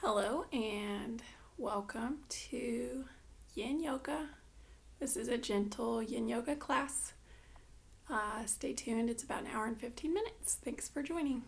Hello and welcome to Yin Yoga. This is a gentle Yin Yoga class. Stay tuned, it's about an hour and 15 minutes. Thanks for joining.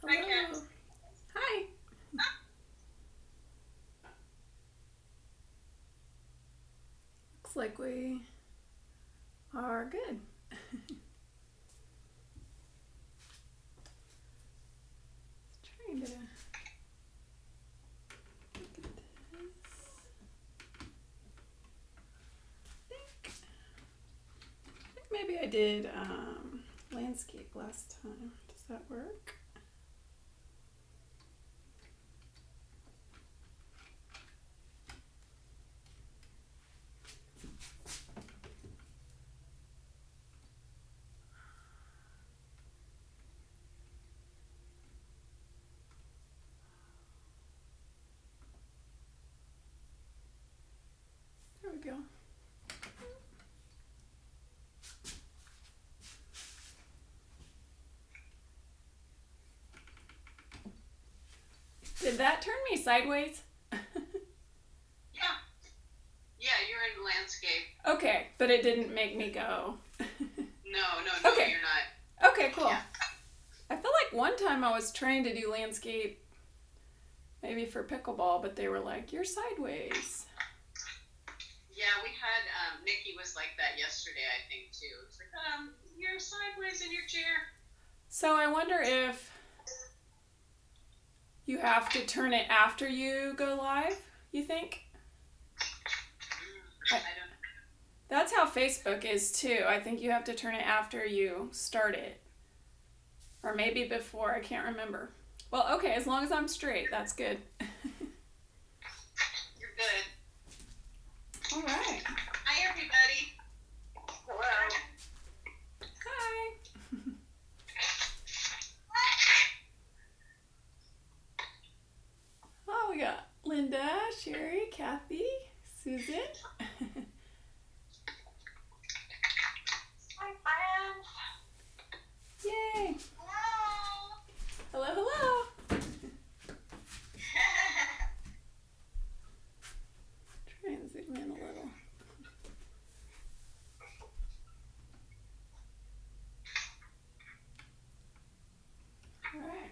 Hello. Hi. Looks like we are good. Trying to look at this. I think maybe I did landscape last time. Does that work? There we go. Did that turn me sideways? Yeah. Yeah, you're in landscape. Okay, but it didn't make me go. No, Okay. you're not. Okay, cool. Yeah. I feel like one time I was trying to do landscape, maybe for pickleball, but they were like, you're sideways. Yeah, we had, Nikki was like that yesterday, I think, too. It's like, you're sideways in your chair. So I wonder if you have to turn it after you go live, you think? I don't know. That's how Facebook is too. I think you have to turn it after you start it. Or maybe before, I can't remember. Well, okay, as long as I'm straight, that's good. You're good. All right. Hi, everybody. Hello. Hi. Oh, we got Linda, Sherry, Kathy, Susan. Hi, friends. Yay. Hello. Hello, hello. Try and zoom in a little. All right.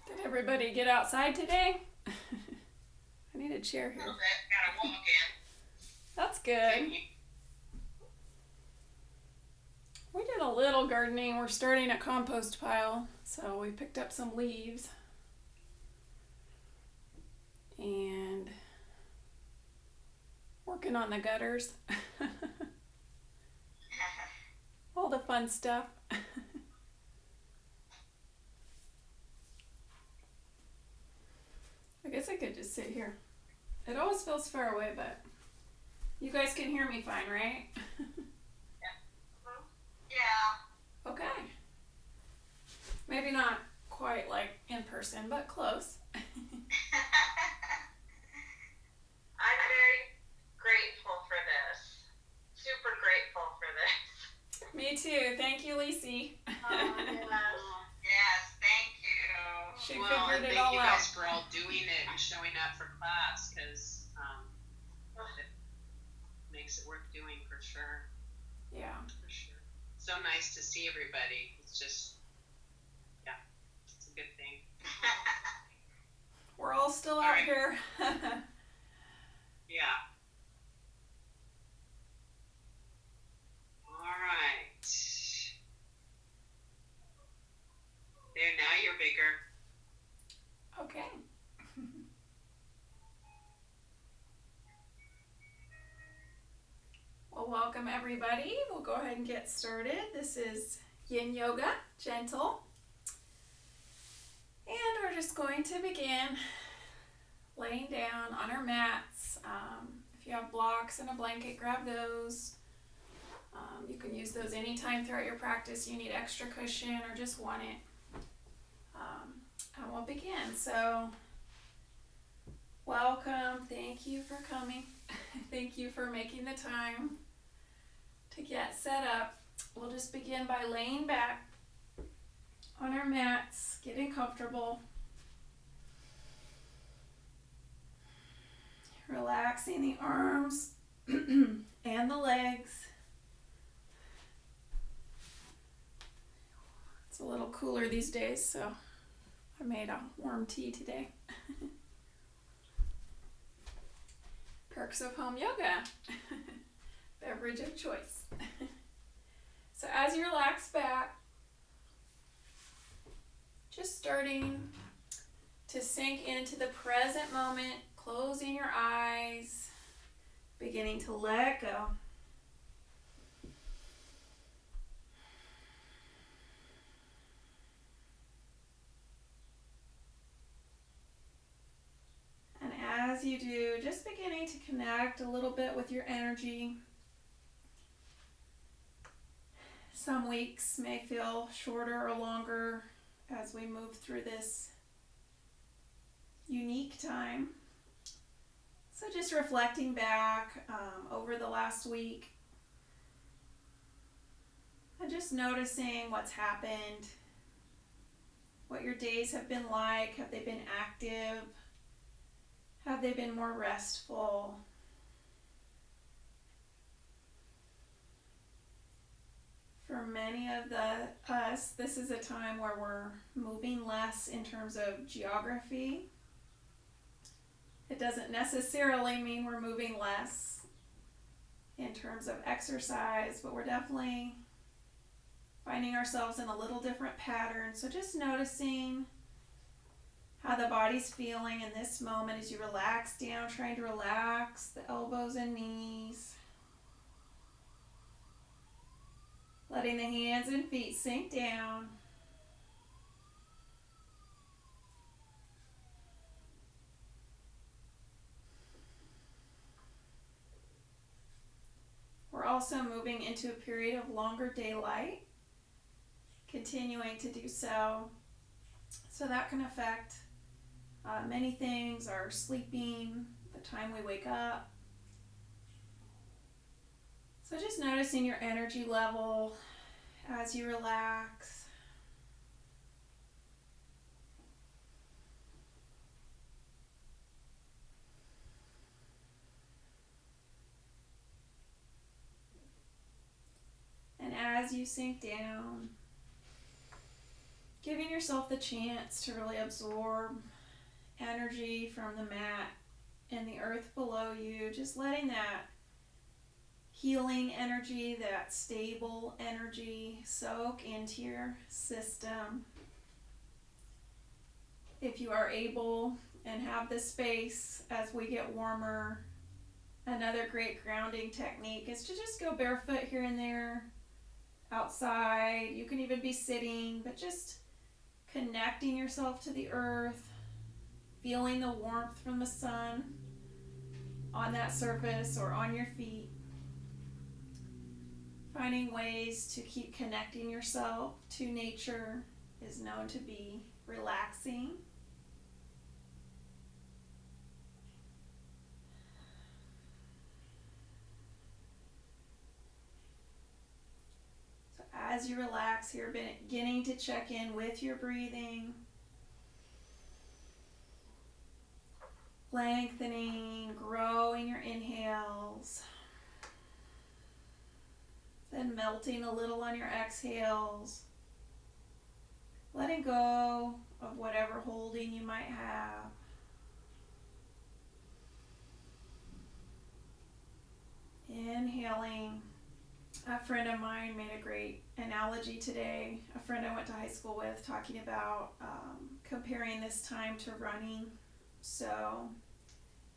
Did everybody get outside today? I need a chair A here. little bit. Gotta walk in. That's good. We did a little gardening. We're starting a compost pile, so we picked up some leaves. and working on the gutters. All the fun stuff. I guess I could just sit here. It always feels far away, but you guys can hear me fine, right? Yeah. Okay. Maybe not quite like in person, but close. I'm very grateful for this. Super grateful for this. Me too. Thank you, Lacey. Yes, thank you. She figured it all Thank you out. guys for all doing it and showing up for class, because it makes it worth doing for sure. Yeah. For sure. So nice to see everybody. It's just, yeah, it's a good thing. We're all still out here. Yeah. All right. There, now you're bigger. Okay. Well, welcome everybody. We'll go ahead and get started. This is Yin Yoga, gentle. And we're just going to begin laying down on our mats. If you have blocks and a blanket, grab those. You can use those anytime throughout your practice. You need extra cushion or just want it. And we'll begin. So, welcome. Thank you for coming. Thank you for making the time to get set up. We'll just begin by laying back on our mats, getting comfortable. Relaxing the arms and the legs. It's a little cooler these days, so I made a warm tea today. Perks of home yoga. Beverage of choice. So as you relax back, just starting to sink into the present moment, closing your eyes, beginning to let go. And as you do, just beginning to connect a little bit with your energy. Some weeks may feel shorter or longer as we move through this unique time. So just reflecting back over the last week and just noticing what's happened, what your days have been like. Have they been active? Have they been more restful? For many of us, this is a time where we're moving less in terms of geography. It doesn't necessarily mean we're moving less in terms of exercise, but we're definitely finding ourselves in a little different pattern. So just noticing how the body's feeling in this moment as you relax down, trying to relax the elbows and knees. Letting the hands and feet sink down. We're also moving into a period of longer daylight, continuing to do so. So that can affect many things, our sleeping, the time we wake up. So just noticing your energy level as you relax. And as you sink down, giving yourself the chance to really absorb energy from the mat and the earth below you, just letting that healing energy, that stable energy soak into your system. If you are able, and have the space as we get warmer. Another great grounding technique is to just go barefoot here and there, outside. You can even be sitting, but just connecting yourself to the earth, feeling the warmth from the sun on that surface or on your feet. Finding ways to keep connecting yourself to nature is known to be relaxing. So as you relax, you're beginning to check in with your breathing, lengthening, growing your inhales, then melting a little on your exhales, letting go of whatever holding you might have. Inhaling. A friend of mine made a great analogy today, a friend I went to high school with, talking about comparing this time to running. So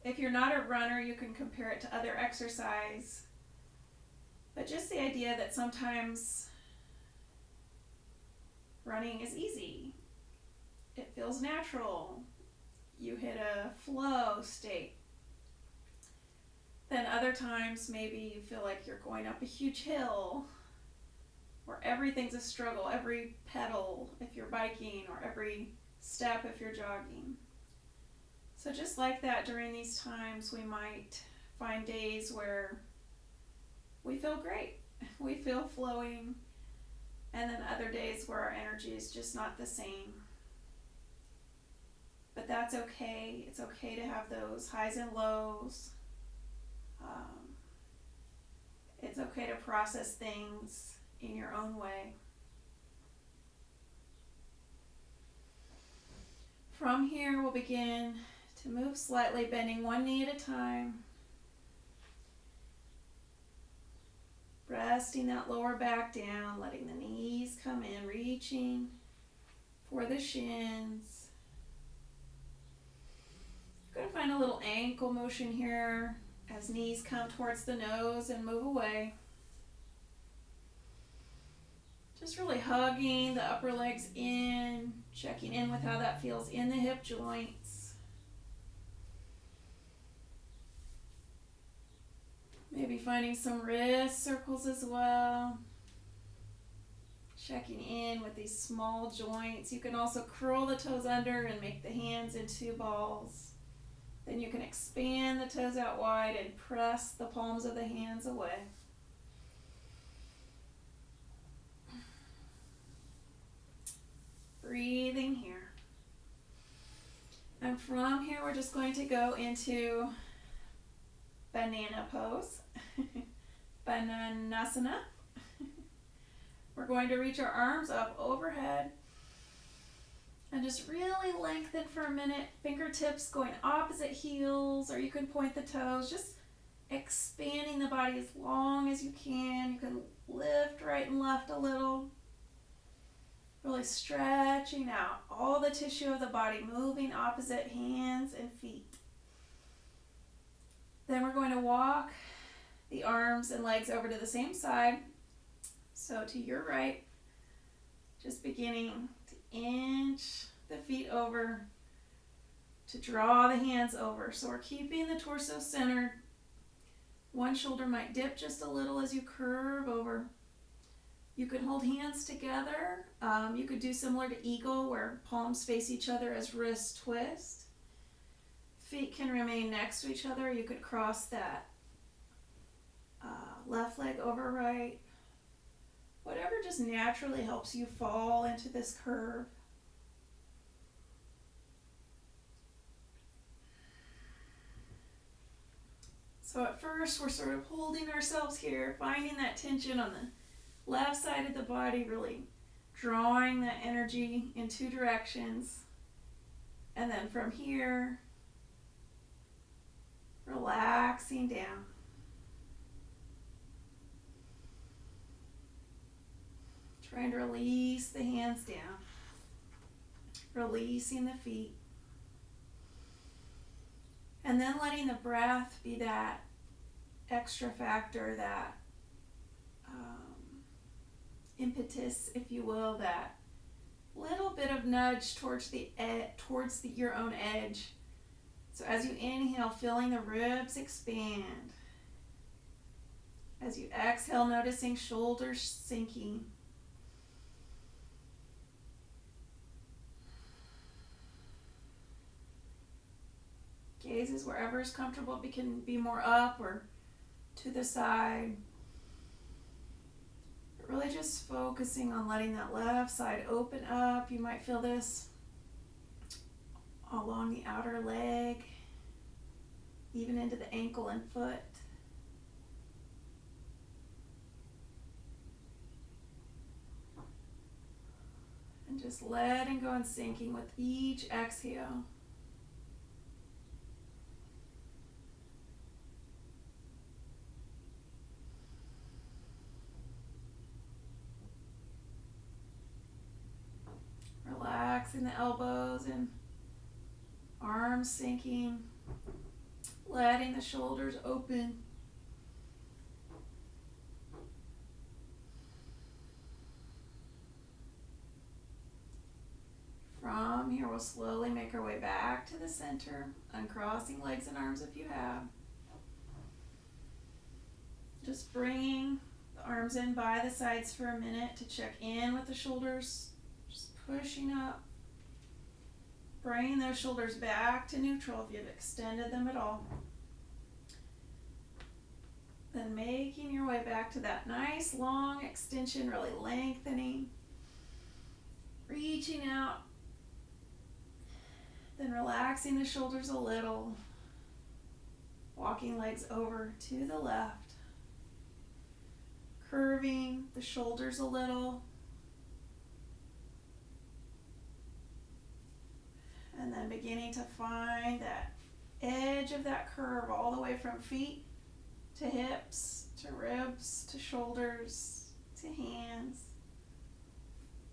if you're not a runner, you can compare it to other exercise. But just the idea that sometimes running is easy. It feels natural. You hit a flow state. Then other times maybe you feel like you're going up a huge hill where everything's a struggle, every pedal if you're biking or every step if you're jogging. So just like that, during these times we might find days where we feel great, we feel flowing, and then other days where our energy is just not the same. But that's okay. It's okay to have those highs and lows. It's okay to process things in your own way. From here, we'll begin to move slightly, bending one knee at a time. Resting that lower back down, letting the knees come in, reaching for the shins. You're going to find a little ankle motion here as knees come towards the nose and move away. Just really hugging the upper legs in, checking in with how that feels in the hip joints. Maybe finding some wrist circles as well. Checking in with these small joints. You can also curl the toes under and make the hands into balls. Then you can expand the toes out wide and press the palms of the hands away. Breathing here. And from here, we're just going to go into banana pose, Bananasana. We're going to reach our arms up overhead and just really lengthen for a minute. Fingertips going opposite heels, or you can point the toes, just expanding the body as long as you can. You can lift right and left a little. Really stretching out all the tissue of the body, moving opposite hands and feet. Then we're going to walk the arms and legs over to the same side. So to your right, just beginning to inch the feet over, to draw the hands over. So we're keeping the torso centered. One shoulder might dip just a little as you curve over. You could hold hands together. You could do similar to eagle, where palms face each other as wrists twist. Feet can remain next to each other. You could cross that left leg over right. Whatever just naturally helps you fall into this curve. So at first, we're sort of holding ourselves here, finding that tension on the left side of the body, really drawing that energy in two directions. And then from here, relaxing down. Trying to release the hands down. Releasing the feet. And then letting the breath be that extra factor, that impetus, if you will, that little bit of nudge towards your own edge. So as you inhale, feeling the ribs expand. As you exhale, noticing shoulders sinking. Gazes wherever is comfortable, can be more up or to the side. But really just focusing on letting that left side open up. You might feel this along the outer leg, even into the ankle and foot. And just letting go and sinking with each exhale. Relaxing the elbows and arms sinking, letting the shoulders open. From here, we'll slowly make our way back to the center, uncrossing legs and arms if you have. Just bringing the arms in by the sides for a minute to check in with the shoulders. Just pushing up. Bringing those shoulders back to neutral if you've extended them at all. Then making your way back to that nice long extension, really lengthening. Reaching out. Then relaxing the shoulders a little. Walking legs over to the left. Curving the shoulders a little. And then beginning to find that edge of that curve all the way from feet to hips, to ribs, to shoulders, to hands.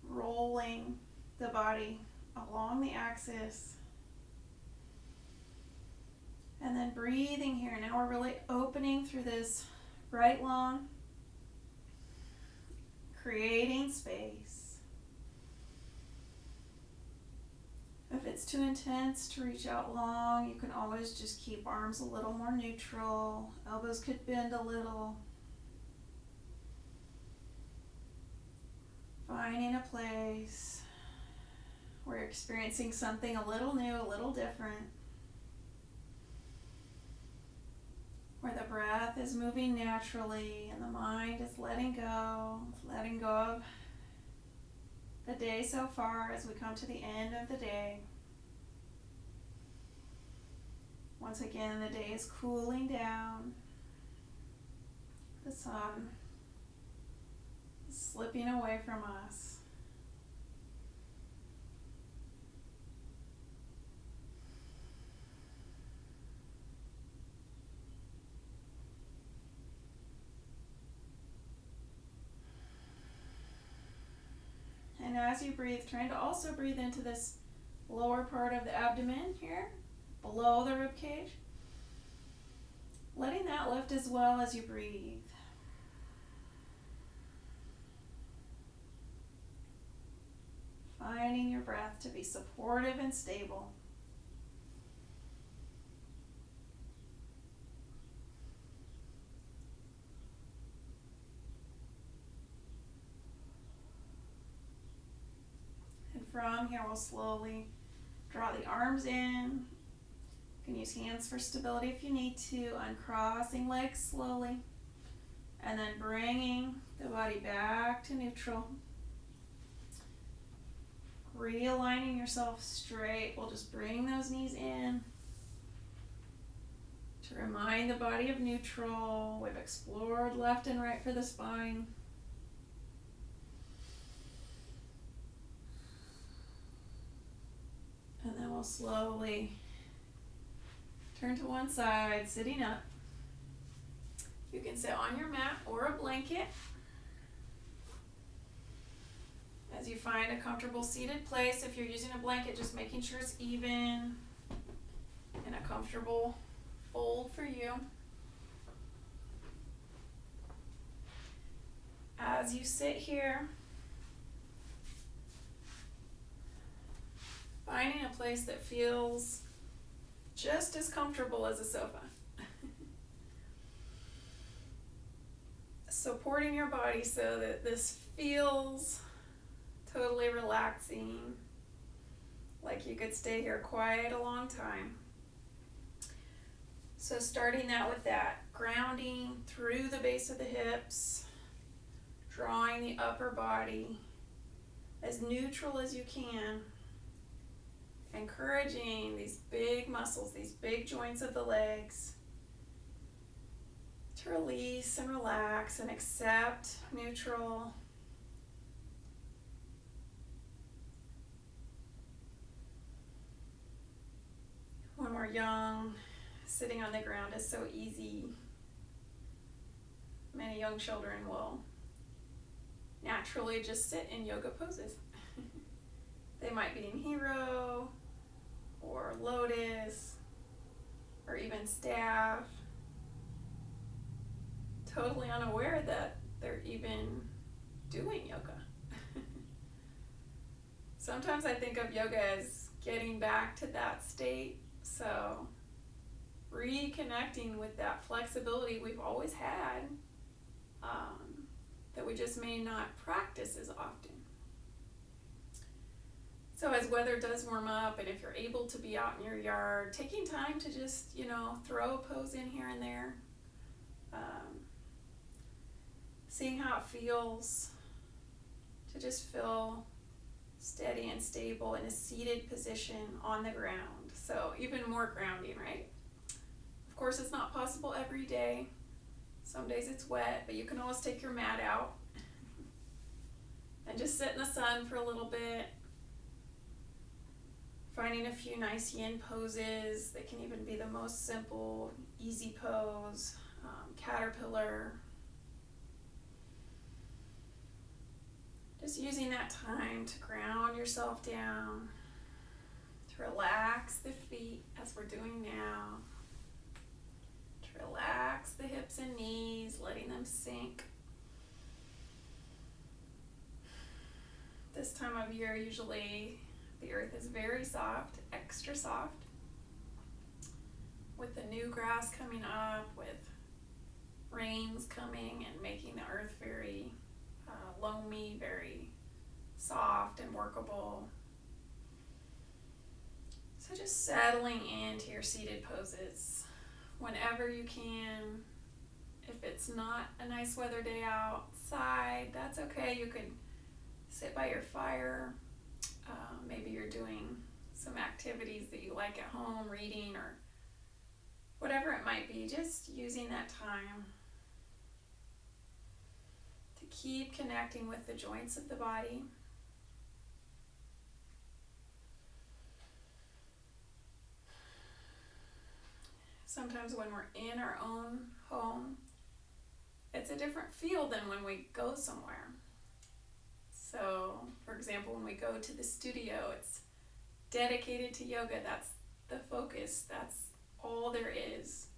Rolling the body along the axis. And then breathing here. Now we're really opening through this right lung, creating space. If it's too intense to reach out long, you can always just keep arms a little more neutral. Elbows could bend a little. Finding a place where you're experiencing something a little new, a little different. Where the breath is moving naturally and the mind is letting go of the day so far as we come to the end of the day. Once again, the day is cooling down. The sun is slipping away from us. And as you breathe, trying to also breathe into this lower part of the abdomen here, below the rib cage. Letting that lift as well as you breathe. Finding your breath to be supportive and stable. From here, we'll slowly draw the arms in. You can use hands for stability if you need to. Uncrossing legs slowly. And then bringing the body back to neutral. Realigning yourself straight. We'll just bring those knees in to remind the body of neutral. We've explored left and right for the spine. And then we'll slowly turn to one side, sitting up. You can sit on your mat or a blanket. As you find a comfortable seated place, if you're using a blanket, just making sure it's even in a comfortable fold for you. As you sit here, finding a place that feels just as comfortable as a sofa. Supporting your body so that this feels totally relaxing, like you could stay here quiet a long time. So starting out with that, grounding through the base of the hips, drawing the upper body as neutral as you can, encouraging these big muscles, these big joints of the legs to release and relax and accept neutral. When we're young, sitting on the ground is so easy. Many young children will naturally just sit in yoga poses. They might be in hero or lotus or even staff, totally unaware that they're even doing yoga. Sometimes I think of yoga as getting back to that state, so reconnecting with that flexibility we've always had, that we just may not practice as often. So as weather does warm up, and if you're able to be out in your yard, taking time to just, throw a pose in here and there, seeing how it feels to just feel steady and stable in a seated position on the ground. So even more grounding, right? Of course, it's not possible every day. Some days it's wet, but you can always take your mat out and just sit in the sun for a little bit. Finding a few nice yin poses. They can even be the most simple, easy pose, caterpillar. Just using that time to ground yourself down, to relax the feet as we're doing now, to relax the hips and knees, letting them sink. This time of year, usually the earth is very soft, extra soft, with the new grass coming up, with rains coming and making the earth very loamy, very soft and workable. So just settling into your seated poses whenever you can. If it's not a nice weather day outside, that's okay. You can sit by your fire. Maybe you're doing some activities that you like at home, reading or whatever it might be, just using that time to keep connecting with the joints of the body. Sometimes when we're in our own home, it's a different feel than when we go somewhere. So, for example, when we go to the studio, it's dedicated to yoga. That's the focus. That's all there is.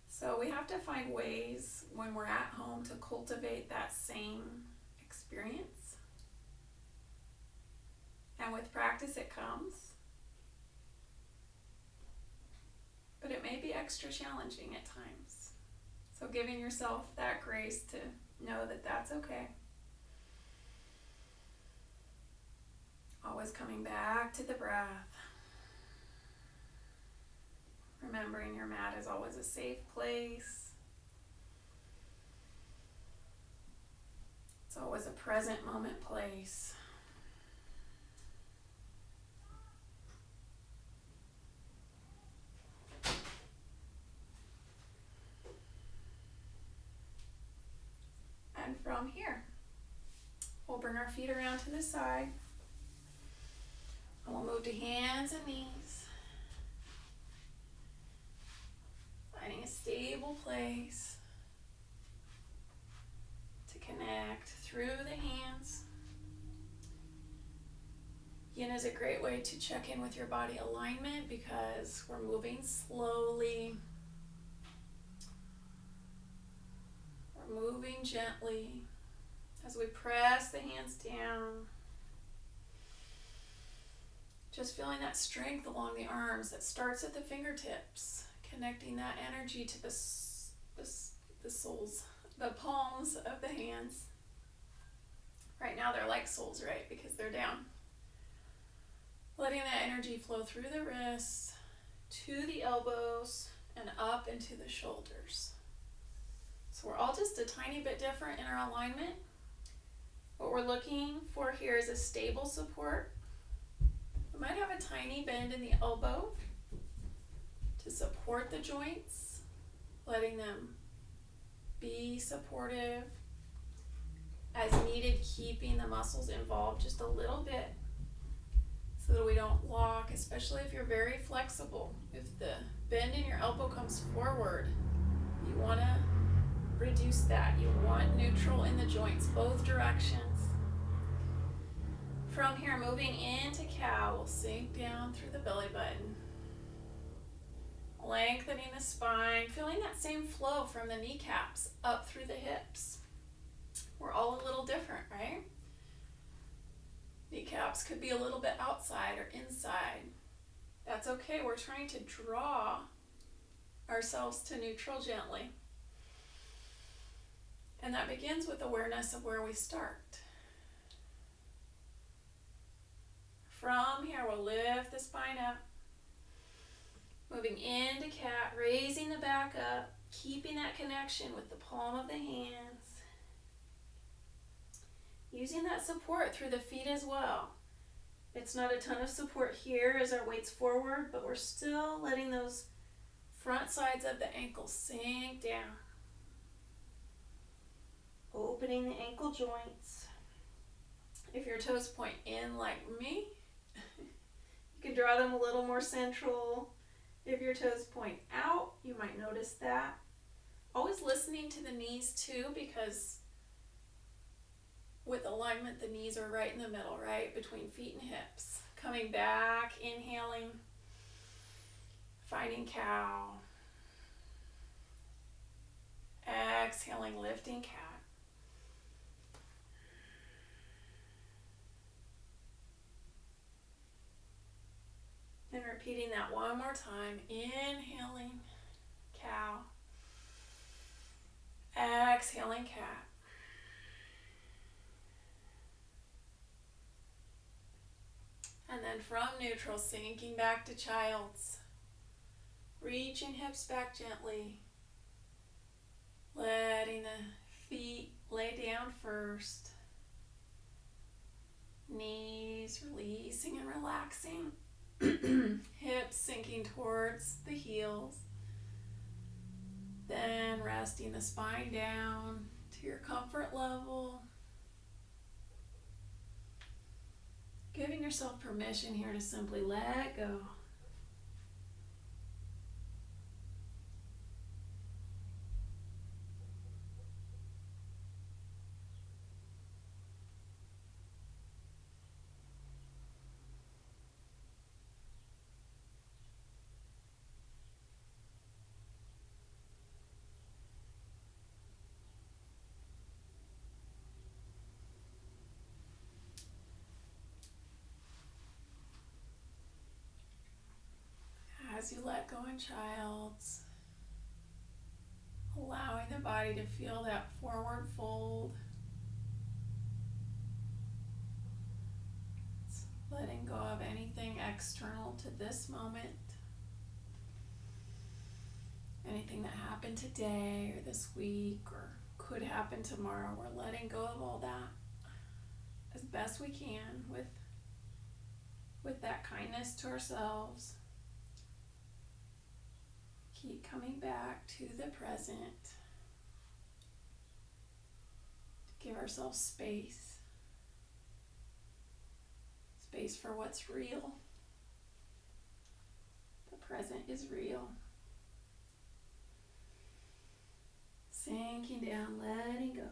So we have to find ways when we're at home to cultivate that same experience. And with practice, it comes. But it may be extra challenging at times. So giving yourself that grace to know that that's okay. Always coming back to the breath. Remembering your mat is always a safe place. It's always a present moment place. And from here, we'll bring our feet around to the side. And we'll move to hands and knees. Finding a stable place to connect through the hands. Yin is a great way to check in with your body alignment because we're moving slowly We're moving gently as we press the hands down. Just feeling that strength along the arms that starts at the fingertips, connecting that energy to the soles, the palms of the hands. Right now they're like soles, right? Because they're down. Letting that energy flow through the wrists, to the elbows, and up into the shoulders. So we're all just a tiny bit different in our alignment. What we're looking for here is a stable support. We might have a tiny bend in the elbow to support the joints, letting them be supportive as needed, keeping the muscles involved just a little bit so that we don't lock, especially if you're very flexible. If the bend in your elbow comes forward, you want to reduce that. You want neutral in the joints, both directions. From here, moving into cow, we'll sink down through the belly button. Lengthening the spine, feeling that same flow from the kneecaps up through the hips. We're all a little different, right? Kneecaps could be a little bit outside or inside. That's okay. We're trying to draw ourselves to neutral gently. And that begins with awareness of where we start. From here, we'll lift the spine up. Moving into cat, raising the back up, keeping that connection with the palm of the hands. Using that support through the feet as well. It's not a ton of support here as our weight's forward, but we're still letting those front sides of the ankles sink down. Opening the ankle joints. If your toes point in like me, you can draw them a little more central. If your toes point out, you might notice that. Always listening to the knees too, because with alignment, the knees are right in the middle, right? Between feet and hips. Coming back, inhaling, finding cow. Exhaling, lifting cat. And repeating that one more time. Inhaling, cow. Exhaling, cat. And then from neutral, sinking back to child's. Reaching hips back gently. Letting the feet lay down first. Knees releasing and relaxing. Hips sinking towards the heels. Then resting the spine down to your comfort level. Giving yourself permission here to simply let go. As you let go in child's, allowing the body to feel that forward fold. It's letting go of anything external to this moment. Anything that happened today or this week or could happen tomorrow, we're letting go of all that as best we can with that kindness to ourselves. Keep coming back to the present. To give ourselves space. Space for what's real. The present is real. Sinking down, letting go.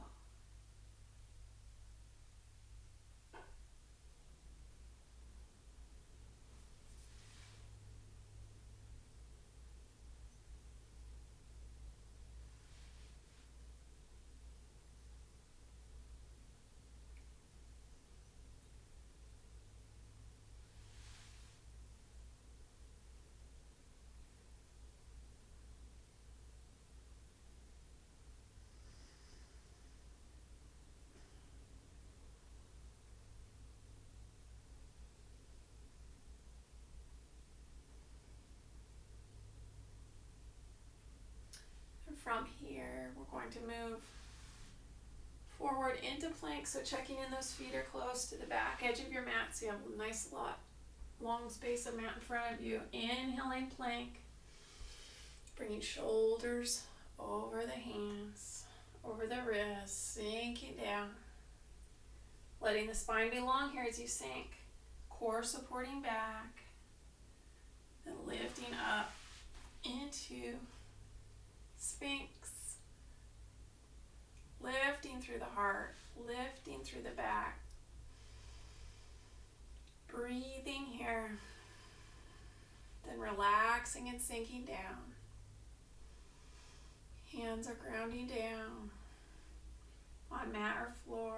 from here, we're going to move forward into plank. So checking in those feet are close to the back edge of your mat. So you have a nice long space of mat in front of you. Inhaling plank. Bringing shoulders over the hands, over the wrists, sinking down. Letting the spine be long here as you sink. Core supporting back. Then lifting up into Sphinx. Lifting through the heart, lifting through the back. Breathing here. Then relaxing and sinking down. Hands are grounding down on mat or floor.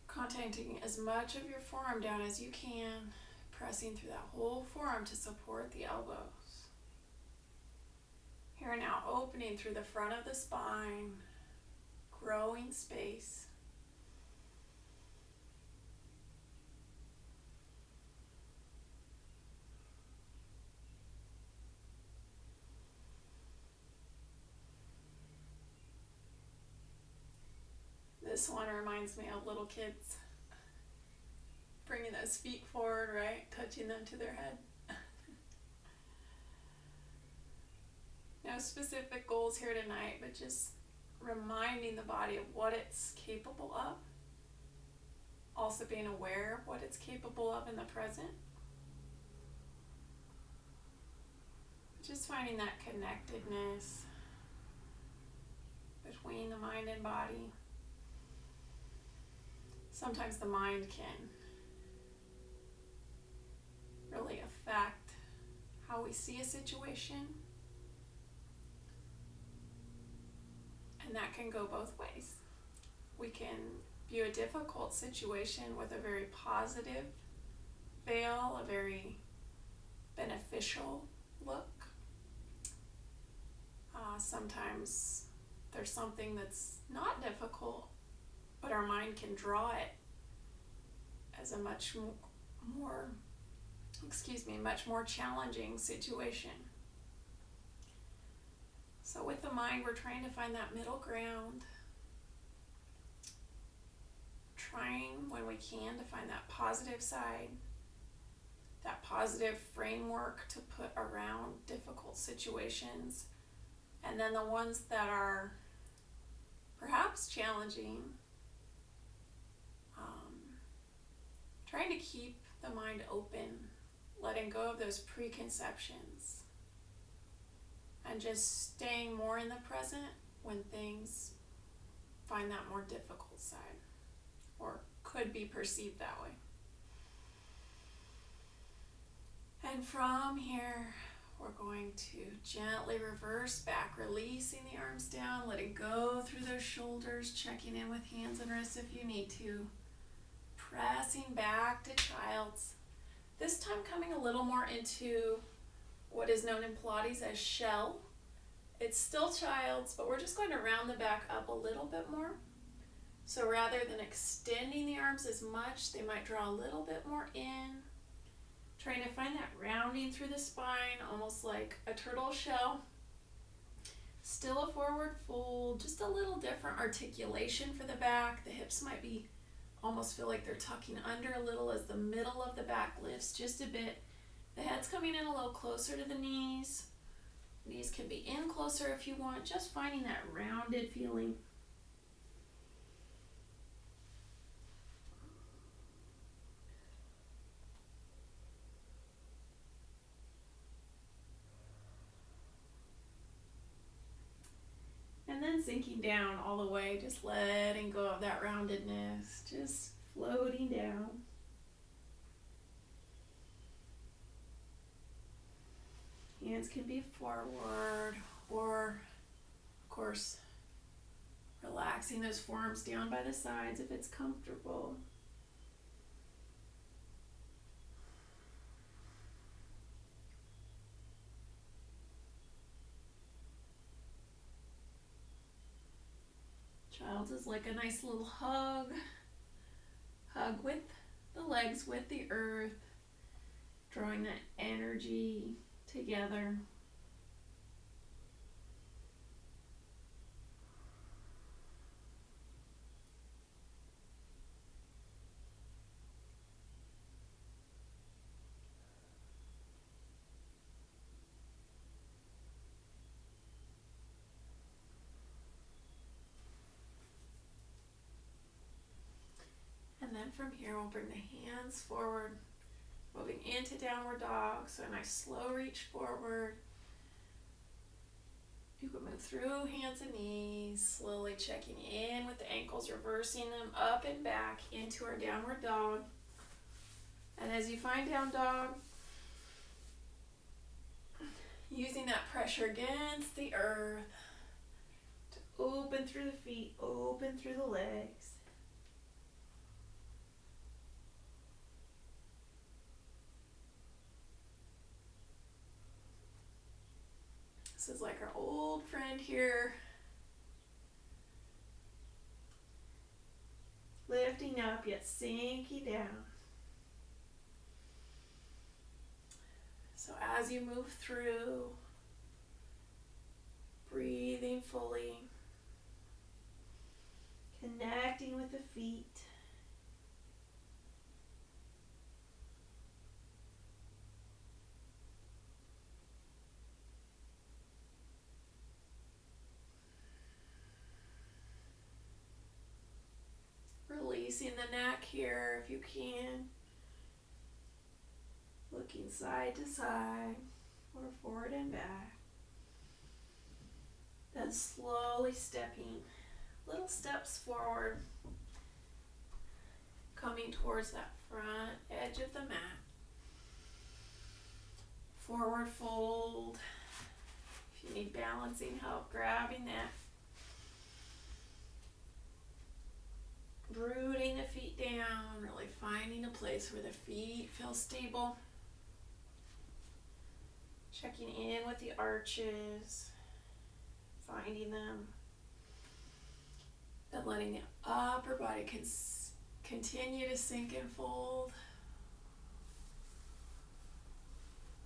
Contacting as much of your forearm down as you can, pressing through that whole forearm to support the elbows. Here now, opening through the front of the spine, growing space. This one reminds me of little kids bringing those feet forward, right? Touching them to their head. No specific goals here tonight, but just reminding the body of what it's capable of. Also being aware of what it's capable of in the present. Just finding that connectedness between the mind and body. Sometimes the mind can really affect how we see a situation. And that can go both ways. We can view a difficult situation with a very positive veil, a very beneficial look. Sometimes there's something that's not difficult, but our mind can draw it as a much more challenging situation. So with the mind, we're trying to find that middle ground, trying when we can to find that positive side, that positive framework to put around difficult situations, and then the ones that are perhaps challenging, trying to keep the mind open, letting go of those preconceptions, and just staying more in the present when things find that more difficult side, or could be perceived that way. And from here, we're going to gently reverse back, releasing the arms down, letting go through those shoulders, checking in with hands and wrists if you need to. Pressing back to child's. This time coming a little more into what is known in Pilates as shell. It's still child's, but we're just going to round the back up a little bit more. So rather than extending the arms as much, they might draw a little bit more in. Trying to find that rounding through the spine, almost like a turtle shell. Still a forward fold, just a little different articulation for the back. The hips might be almost feel like they're tucking under a little as the middle of the back lifts just a bit. The head's coming in a little closer to the knees. Knees can be in closer if you want, just finding that rounded feeling. And then sinking down all the way, just letting go of that roundedness, just floating down. Hands can be forward, or of course, relaxing those forearms down by the sides if it's comfortable. Child's is like a nice little hug with the legs, with the earth, drawing that energy together. then from here, we'll bring the hands forward, moving into downward dog. So a nice slow reach forward. You can move through hands and knees, slowly checking in with the ankles, reversing them up and back into our downward dog. And as you find down dog, using that pressure against the earth to open through the feet, open through the legs. This is like our old friend here. Lifting up yet sinking down. So as you move through, breathing fully, connecting with the feet. Releasing the neck here if you can. Looking side to side or forward and back. Then slowly stepping little steps forward, coming towards that front edge of the mat. Forward fold. If you need balancing help, grabbing that. Rooting the feet down, really finding a place where the feet feel stable. Checking in with the arches, finding them. Then letting the upper body continue to sink and fold.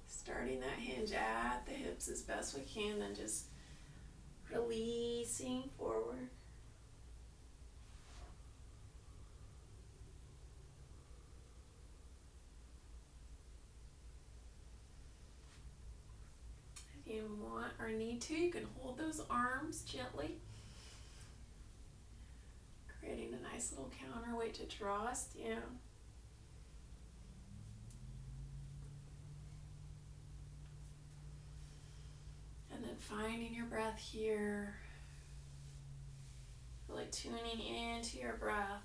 Starting that hinge at the hips as best we can, then just releasing forward. If you want or need to, you can hold those arms gently, creating a nice little counterweight to draw us down. And then finding your breath here, really tuning into your breath.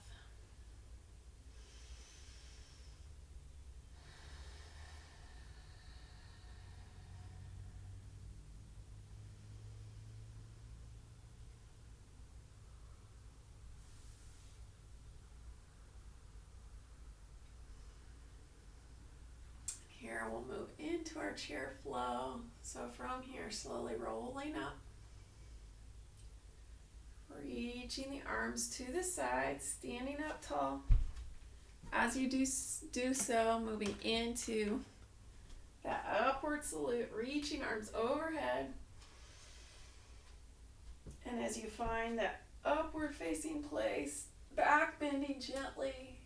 Here we'll move into our chair flow. So from here, slowly rolling up. Reaching the arms to the side, standing up tall. As you do so, moving into that upward salute, reaching arms overhead. And as you find that upward facing place, back bending gently.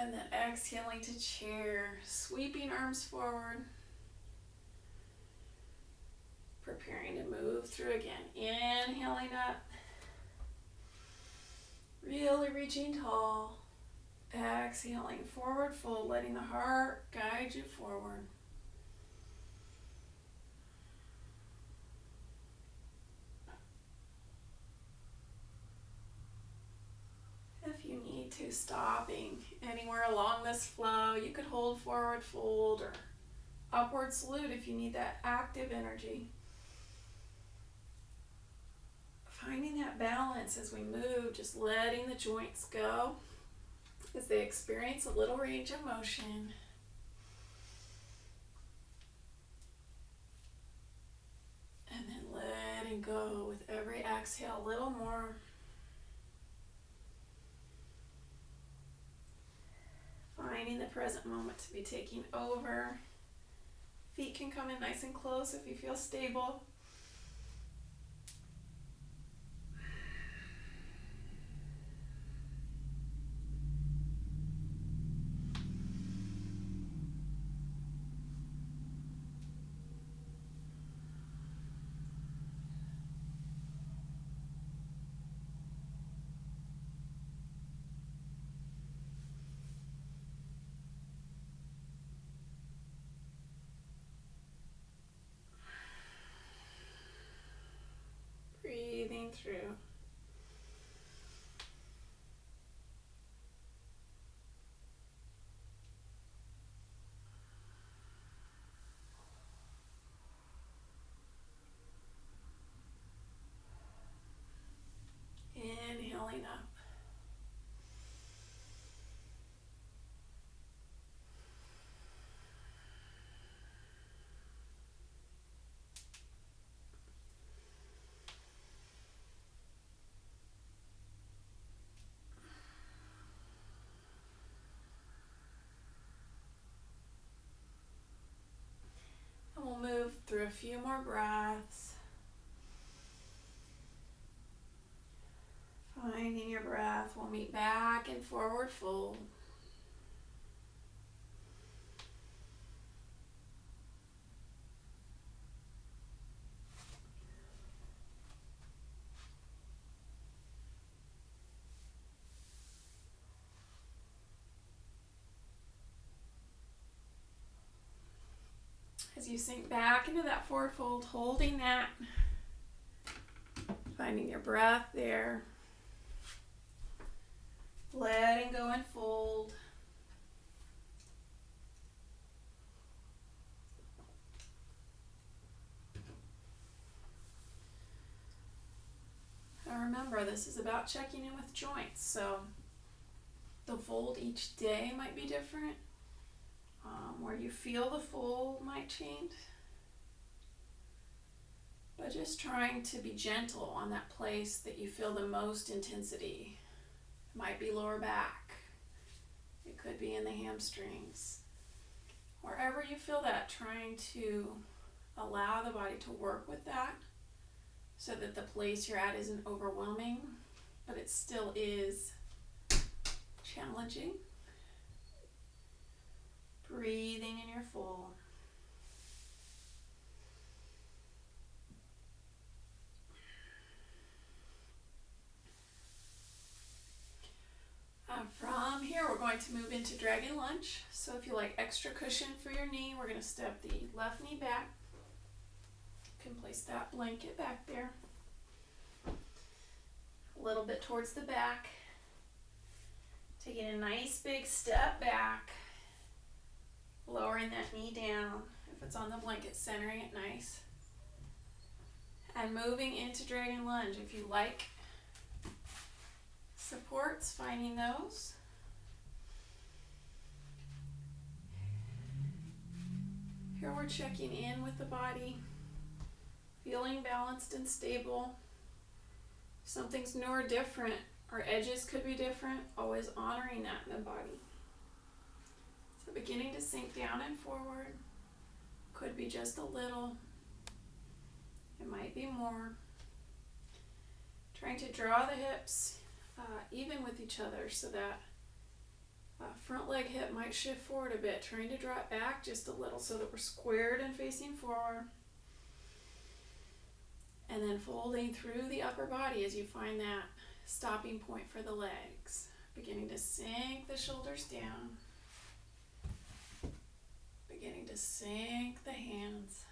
And then exhaling to chair, sweeping arms forward. Preparing to move through again. Inhaling up. Really reaching tall. Exhaling forward fold, letting the heart guide you forward. If you need to, stopping anywhere along this flow, you could hold forward fold or upward salute if you need that active energy. Finding that balance as we move, just letting the joints go as they experience a little range of motion. And then letting go with every exhale a little more. Finding the present moment to be taking over. Feet can come in nice and close if you feel stable. breathing through. Inhaling up. And we'll move through a few more breaths. Finding your breath. We'll meet back in forward fold. As you sink back into that forward fold, holding that, finding your breath there, letting go and fold. And remember, this is about checking in with joints, so the fold each day might be different. Where you feel the fold might change. But just trying to be gentle on that place that you feel the most intensity. It might be lower back. It could be in the hamstrings. Wherever you feel that, trying to allow the body to work with that so that the place you're at isn't overwhelming, but it still is challenging. Breathing in your fold. From here, we're going to move into dragon lunge. So if you like extra cushion for your knee, we're going to step the left knee back. You can place that blanket back there. A little bit towards the back. Taking a nice big step back. Lowering that knee down. If it's on the blanket, centering it nice. And moving into dragon lunge. If you like supports, finding those. Here we're checking in with the body. Feeling balanced and stable. If something's new or different, our edges could be different. Always honoring that in the body. So beginning to sink down and forward. Could be just a little. It might be more. Trying to draw the hips even with each other so that front leg hip might shift forward a bit. Trying to draw it back just a little so that we're squared and facing forward. And then folding through the upper body as you find that stopping point for the legs. Beginning to sink the shoulders down. Beginning to sink the hands.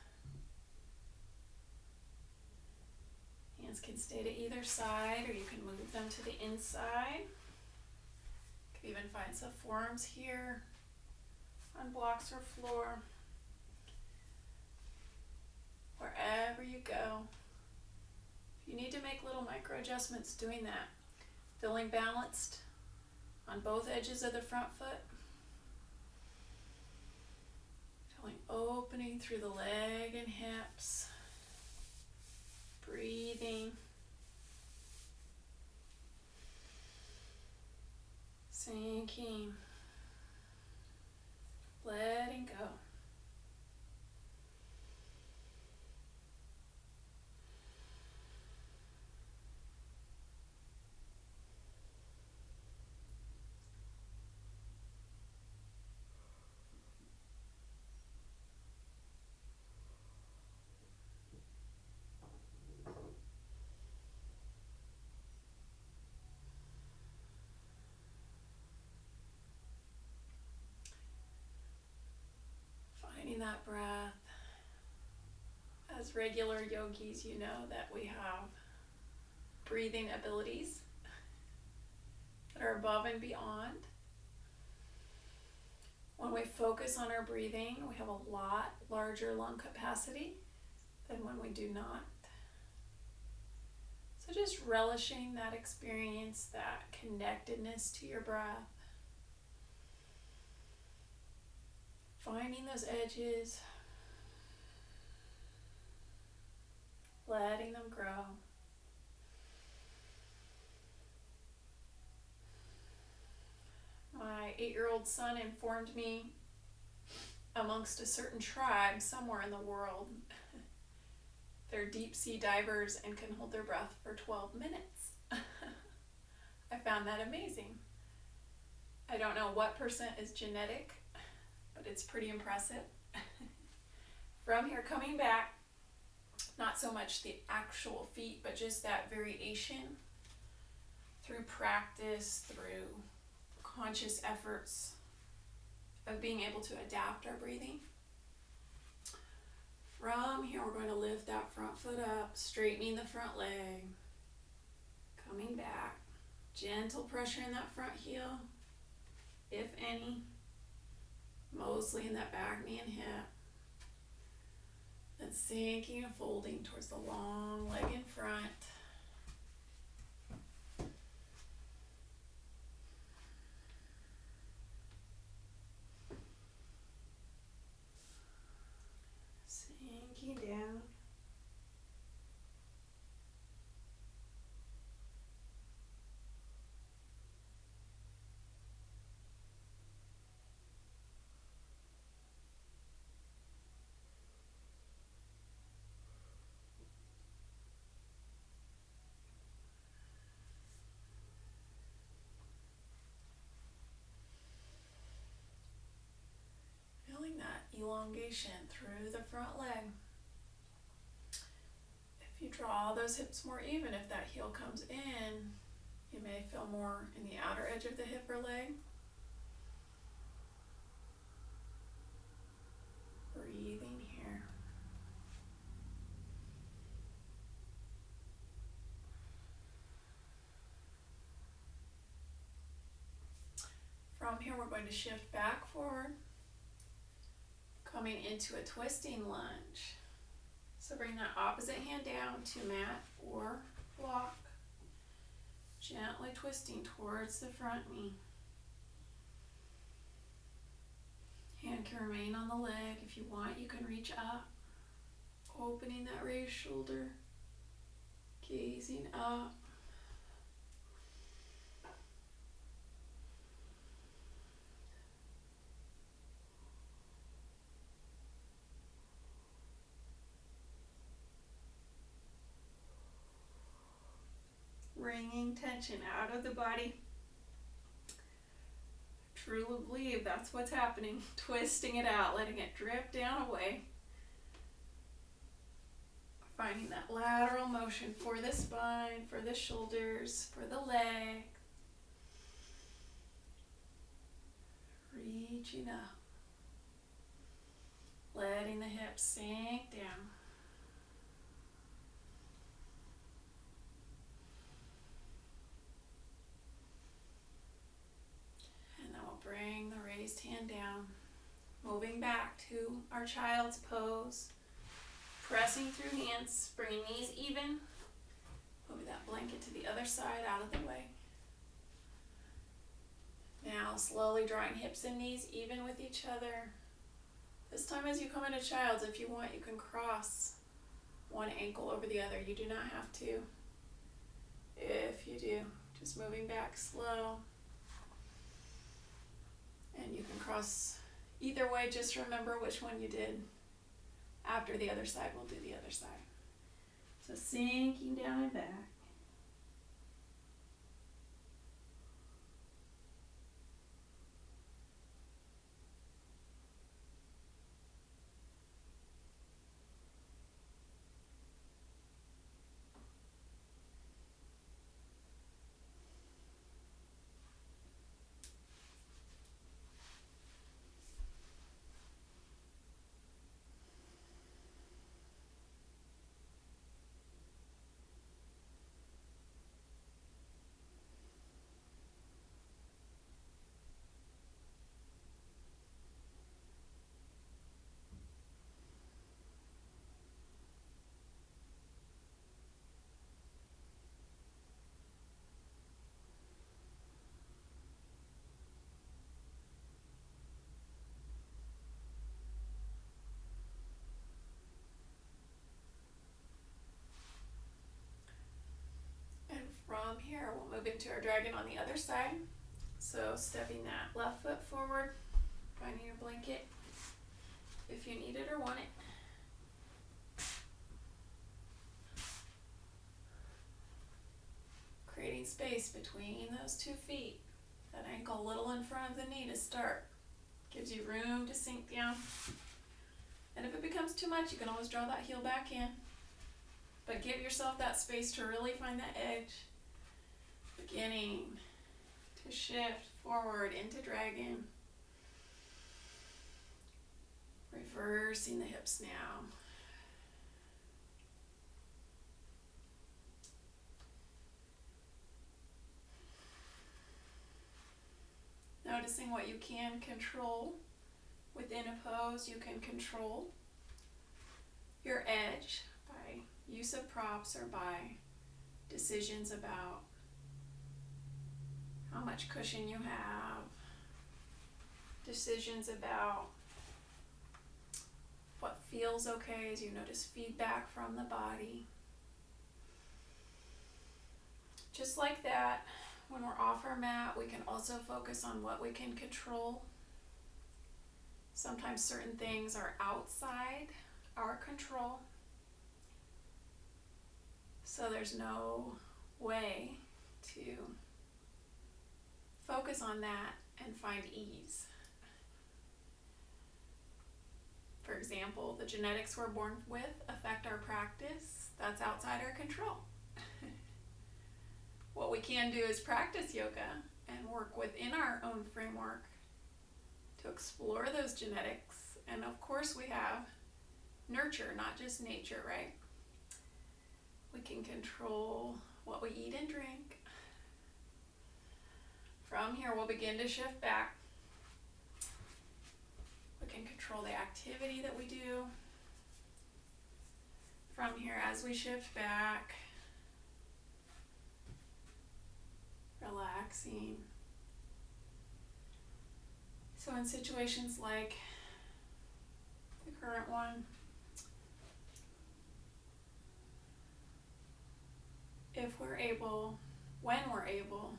Hands can stay to either side, or you can move them to the inside. You can even find some forearms here on blocks or floor. Wherever you go. If you need to make little micro adjustments, doing that. Feeling balanced on both edges of the front foot. Feeling opening through the leg and hips. Breathing. Sinking. Letting go. That breath. As regular yogis, you know that we have breathing abilities that are above and beyond. When we focus on our breathing, we have a lot larger lung capacity than when we do not. So just relishing that experience, that connectedness to your breath. Finding those edges, letting them grow. My 8-year-old son informed me amongst a certain tribe somewhere in the world, they're deep sea divers and can hold their breath for 12 minutes. I found that amazing. I don't know what percent is genetic, but it's pretty impressive. From here, coming back, not so much the actual feat, but just that variation through practice, through conscious efforts of being able to adapt our breathing. From here, we're going to lift that front foot up, straightening the front leg, coming back, gentle pressure in that front heel, if any, mostly in that back knee and hip. Then sinking and folding towards the long leg in front. Sinking down. Feeling that elongation through the front leg. If you draw those hips more even, if that heel comes in, you may feel more in the outer edge of the hip or leg. Breathing here. From here, we're going to shift back forward, coming into a twisting lunge. So bring that opposite hand down to mat or block, gently twisting towards the front knee. Hand can remain on the leg. If you want, you can reach up, opening that raised shoulder, gazing up. Wringing tension out of the body. Truly believe that's what's happening. Twisting it out, letting it drip down away. Finding that lateral motion for the spine, for the shoulders, for the leg. Reaching up. Letting the hips sink down. Bring the raised hand down, moving back to our child's pose, pressing through hands, bringing knees even, moving that blanket to the other side out of the way. Now slowly drawing hips and knees even with each other. This time as you come into child's, if you want, you can cross one ankle over the other. You do not have to. If you do, just moving back slow. And you can cross either way, just remember which one you did. After the other side, we'll do the other side. So sinking down and back. move into our dragon on the other side. So stepping that left foot forward, finding your blanket if you need it or want it. Creating space between those 2 feet. That ankle a little in front of the knee to start. Gives you room to sink down. And if it becomes too much, you can always draw that heel back in. But give yourself that space to really find that edge. Beginning to shift forward into dragon. Reversing the hips now. Noticing what you can control. Within a pose, you can control your edge by use of props or by decisions about how much cushion you have, decisions about what feels okay as you notice feedback from the body. Just like that, when we're off our mat, we can also focus on what we can control. Sometimes certain things are outside our control. So there's no way to focus on that and find ease. For example, the genetics we're born with affect our practice. That's outside our control. What we can do is practice yoga and work within our own framework to explore those genetics. And of course we have nurture, not just nature, right? We can control what we eat and drink. From here, we'll begin to shift back. We can control the activity that we do. From here, as we shift back, relaxing. So in situations like the current one, if we're able, when we're able,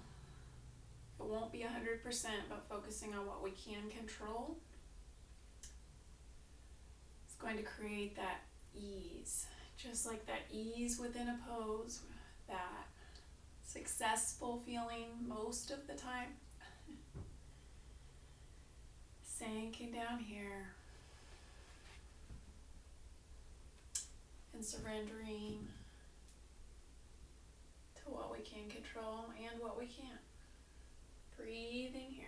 it won't be 100%, but focusing on what we can control, it's going to create that ease. Just like that ease within a pose, that successful feeling most of the time. Sinking down here and surrendering to what we can control and what we can't. Breathing here.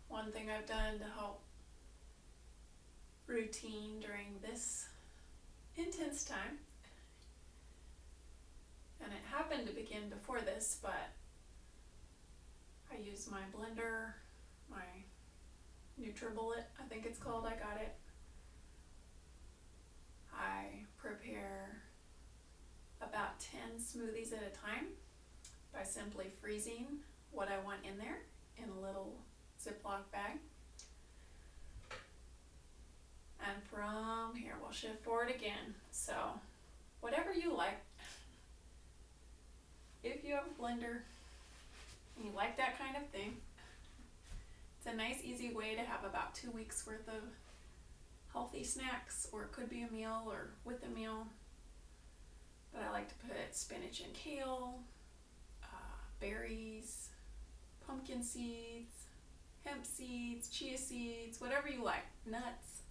One thing I've done to help routine during this intense time, and it happened to begin before this, but I use my blender, my NutriBullet, I think it's called, I got it. I prepare about 10 smoothies at a time by simply freezing what I want in there in a little Ziploc bag. And from here, we'll shift forward again. So whatever you like. If you have a blender and you like that kind of thing, it's a nice, easy way to have about 2 weeks worth of healthy snacks, or it could be a meal or with a meal. But I like to put spinach and kale, berries, pumpkin seeds, hemp seeds, chia seeds, whatever you like, nuts,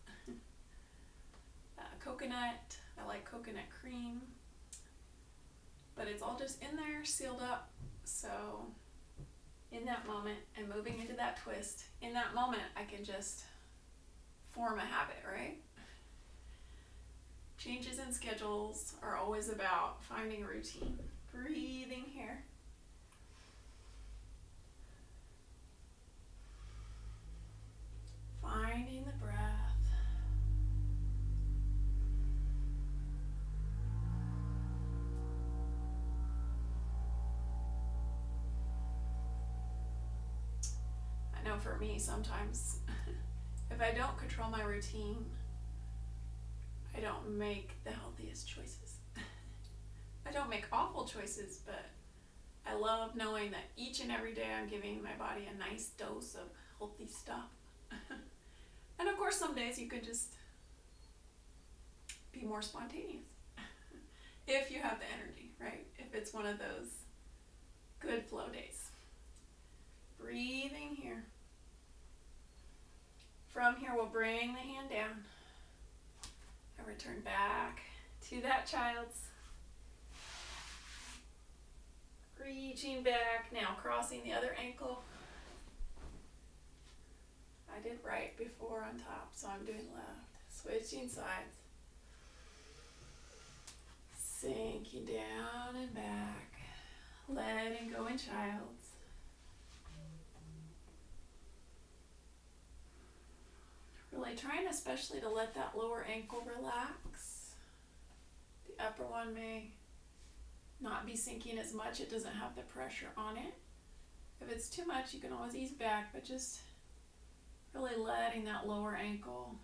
coconut. I like coconut cream, but it's all just in there, sealed up. So in that moment, and moving into that twist, in that moment, I can just form a habit, right? Changes in schedules are always about finding a routine. Breathing here. Finding the breath. I know for me sometimes if I don't control my routine, I don't make the healthiest choices. I don't make awful choices, but I love knowing that each and every day I'm giving my body a nice dose of healthy stuff. And of course, some days you can just be more spontaneous if you have the energy, right? If it's one of those good flow days. Breathing here. From here, we'll bring the hand down and return back to that child's. Reaching back, now crossing the other ankle. I did right before on top, so I'm doing left. Switching sides. Sinking down and back. Letting go in child's. Really trying especially to let that lower ankle relax. The upper one may not be sinking as much. It doesn't have the pressure on it. If it's too much, you can always ease back, but just really letting that lower ankle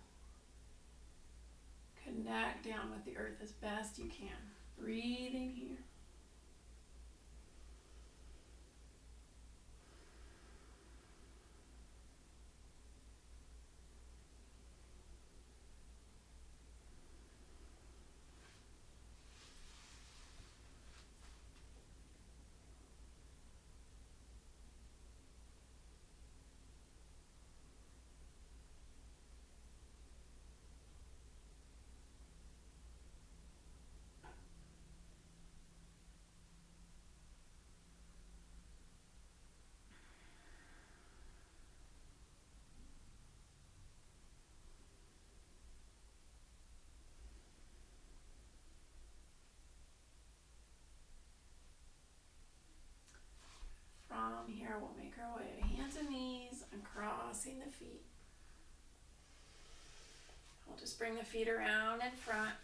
connect down with the earth as best you can. Breathing here. From here, we'll make our way to hands and knees and crossing the feet. We'll just bring the feet around in front.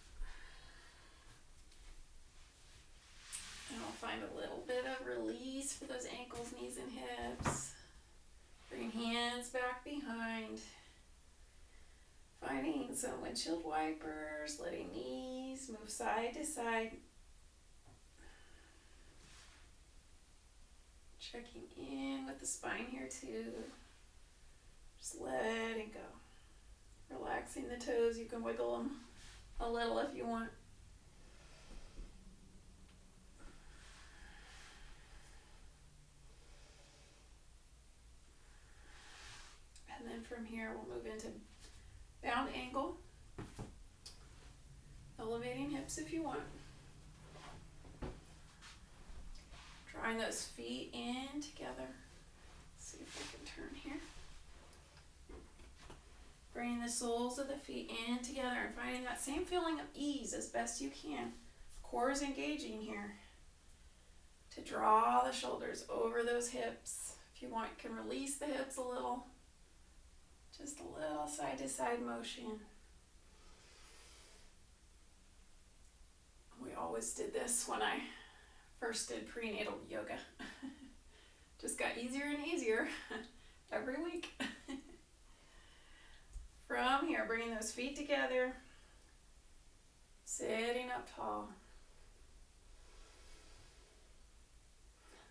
And we'll find a little bit of release for those ankles, knees, and hips. Bring hands back behind. Finding some windshield wipers, letting knees move side to side. Checking in with the spine here too. Just letting go. Relaxing the toes. You can wiggle them a little if you want. And then from here, we'll move into bound angle. Elevating hips if you want. Drawing those feet in together. Let's see if I can turn here. Bringing the soles of the feet in together and finding that same feeling of ease as best you can. Core is engaging here. To draw the shoulders over those hips. If you want, you can release the hips a little. Just a little side to side motion. We always did this when I first did prenatal yoga. Just got easier and easier every week. From here, bringing those feet together, sitting up tall.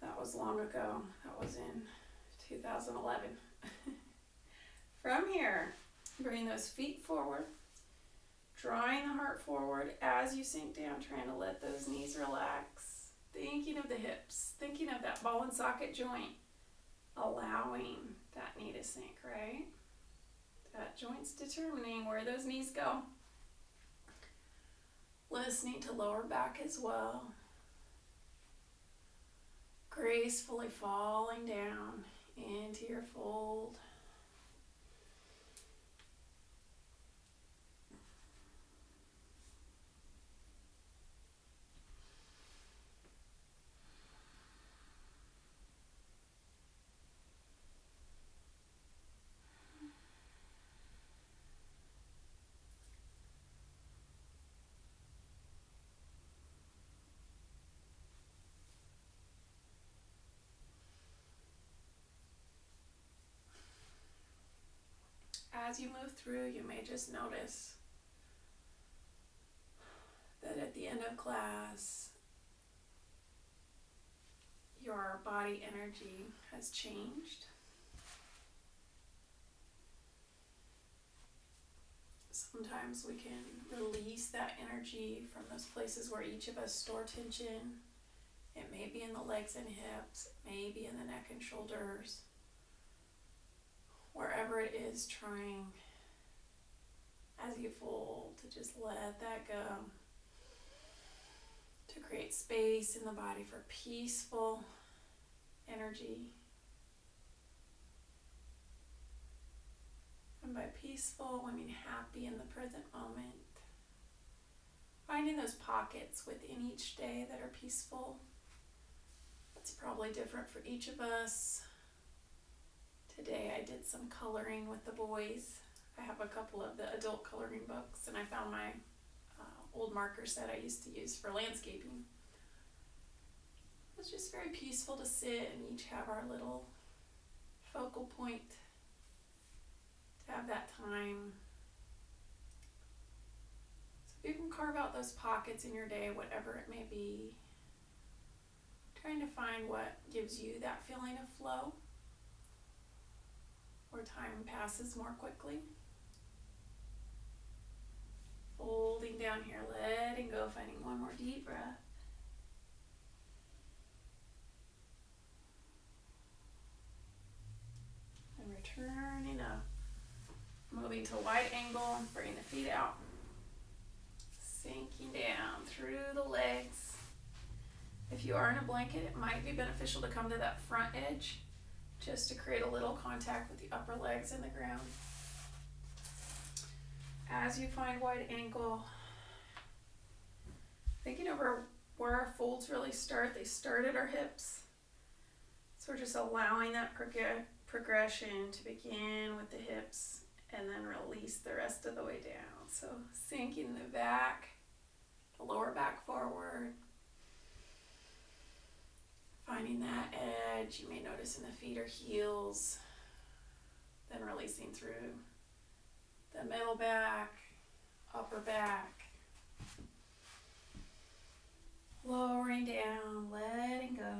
That was long ago. That was in 2011. From here, bring those feet forward, drawing the heart forward as you sink down, trying to let those knees relax. Thinking of the hips, thinking of that ball and socket joint, allowing that knee to sink, right? That joint's determining where those knees go. Listening to lower back as well. Gracefully falling down into your fold. as you move through, you may just notice that at the end of class, your body energy has changed. Sometimes we can release that energy from those places where each of us store tension. It may be in the legs and hips, it may be in the neck and shoulders. Wherever it is, trying as you fold to just let that go. To create space in the body for peaceful energy. And by peaceful, I mean happy in the present moment. Finding those pockets within each day that are peaceful. That's probably different for each of us. Today I did some coloring with the boys. I have a couple of the adult coloring books, and I found my old marker set I used to use for landscaping. It was just very peaceful to sit and each have our little focal point, to have that time. So you can carve out those pockets in your day, whatever it may be, trying to find what gives you that feeling of flow, where time passes more quickly. Folding down here, letting go, finding one more deep breath. And returning up. Moving to wide angle, bring the feet out. Sinking down through the legs. If you are in a blanket, it might be beneficial to come to that front edge just to create a little contact with the upper legs and the ground. As you find wide angle, thinking over where our folds really start. They start at our hips. So we're just allowing that progression to begin with the hips and then release the rest of the way down. So sinking the back, the lower back forward. Finding that edge, you may notice in the feet or heels. Then releasing through the middle back, upper back. Lowering down, letting go.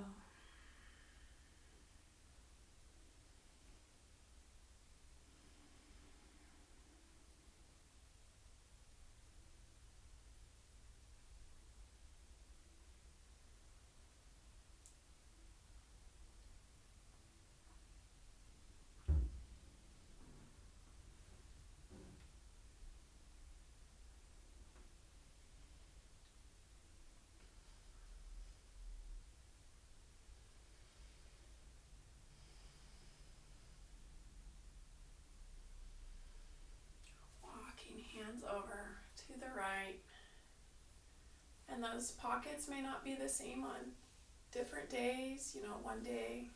Hands over to the right. And those pockets may not be the same on different days. You know, one day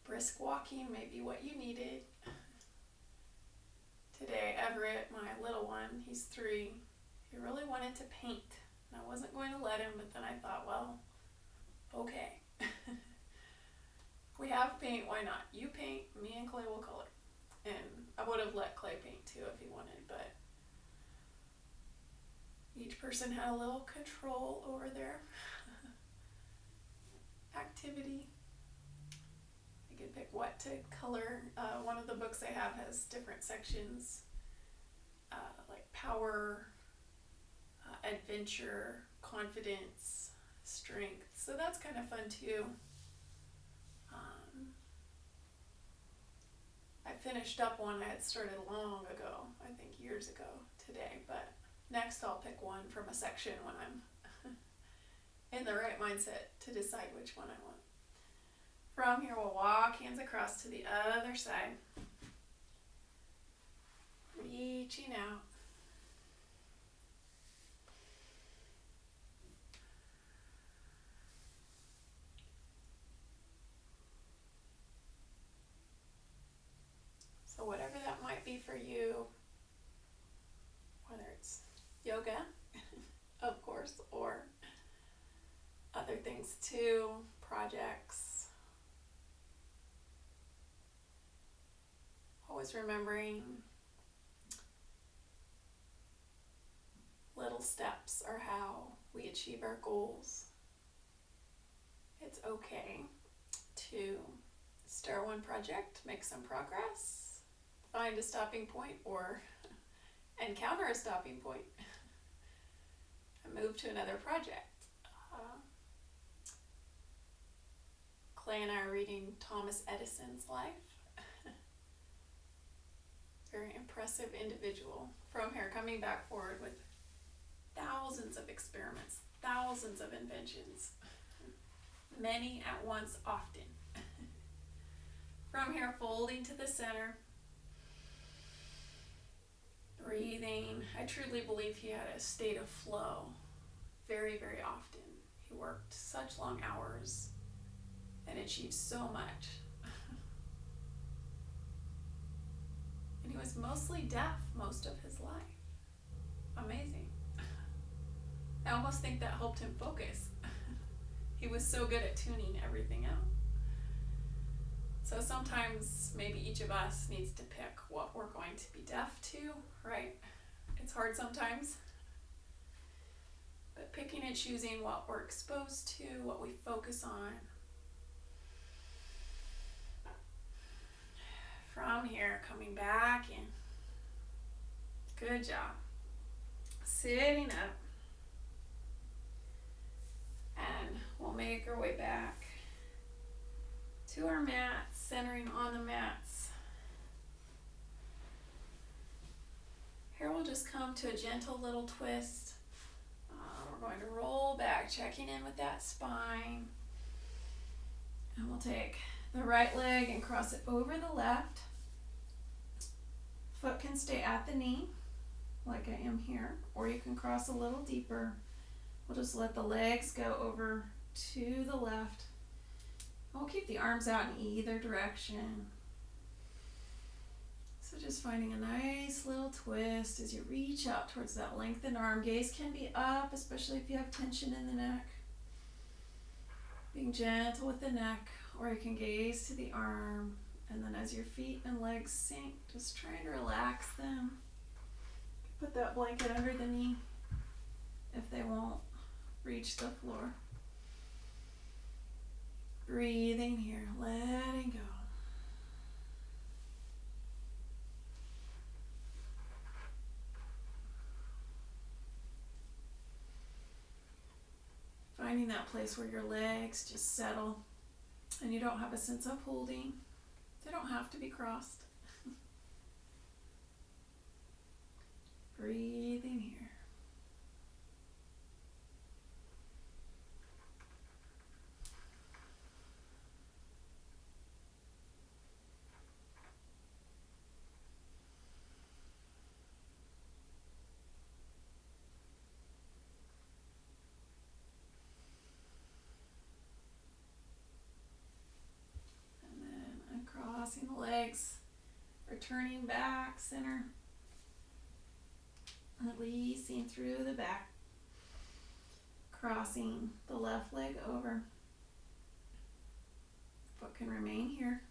brisk walking may be what you needed. Today, Everett, my little one, he's 3, he really wanted to paint. And I wasn't going to let him, but then I thought, well, okay. We have paint, why not? You paint, me and Clay will color. And I would have let Clay paint too if he wanted, but each person had a little control over their activity. They could pick what to color. One of the books I have has different sections, like power, adventure, confidence, strength. So that's kind of fun too. I finished up one I had started long ago, I think years ago today, but next I'll pick one from a section when I'm in the right mindset to decide which one I want. From here we'll walk hands across to the other side. Reaching out. So whatever that might be for you, whether it's yoga, of course, or other things too, projects. Always remembering little steps are how we achieve our goals. It's okay to start one project, make some progress, find a stopping point or encounter a stopping point, and move to another project. Clay and I are reading Thomas Edison's life. Very impressive individual. From here, coming back forward with thousands of experiments, thousands of inventions, many at once, often. From here, folding to the center, breathing. I truly believe he had a state of flow very, very often. He worked such long hours and achieved so much. And he was mostly deaf most of his life. Amazing. I almost think that helped him focus. He was so good at tuning everything out. So sometimes maybe each of us needs to pick what we're going to be deaf to, right? It's hard sometimes. But picking and choosing what we're exposed to, what we focus on. From here, coming back in. Good job. Sitting up. And we'll make our way back to our mats, centering on the mats. Here we'll just come to a gentle little twist. We're going to roll back, checking in with that spine. And we'll take the right leg and cross it over the left. Foot can stay at the knee, like I am here, or you can cross a little deeper. We'll just let the legs go over to the left. We'll keep the arms out in either direction. So just finding a nice little twist as you reach out towards that lengthened arm. Gaze can be up, especially if you have tension in the neck. Being gentle with the neck, or you can gaze to the arm. And then as your feet and legs sink, just trying to relax them. Put that blanket under the knee if they won't reach the floor. Breathing here, letting go. Finding that place where your legs just settle and you don't have a sense of holding. They don't have to be crossed. Breathing here. Crossing the legs, returning back, center, releasing through the back, crossing the left leg over. Foot can remain here,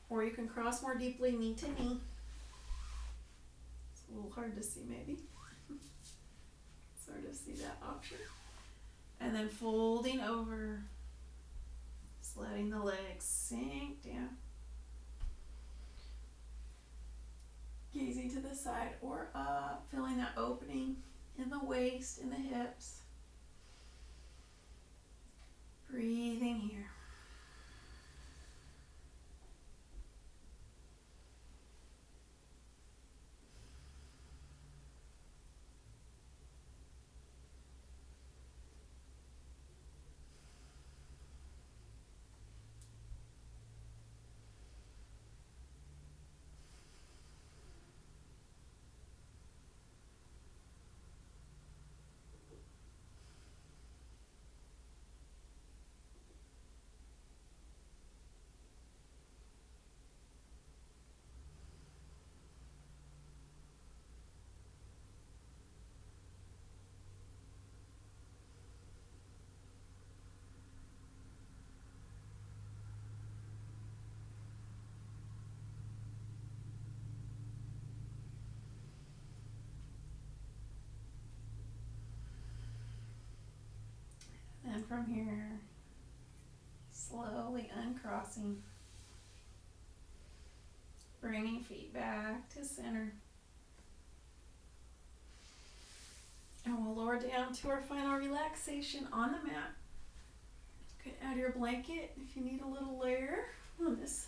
or you can cross more deeply, knee to knee. It's a little hard to see maybe. Sort of see that option. And then folding over, just letting the legs sink down. Gazing to the side or up, feeling that opening in the waist, in the hips. Breathing here. then from here, slowly uncrossing, bringing feet back to center. And we'll lower down to our final relaxation on the mat. You can add your blanket if you need a little layer on this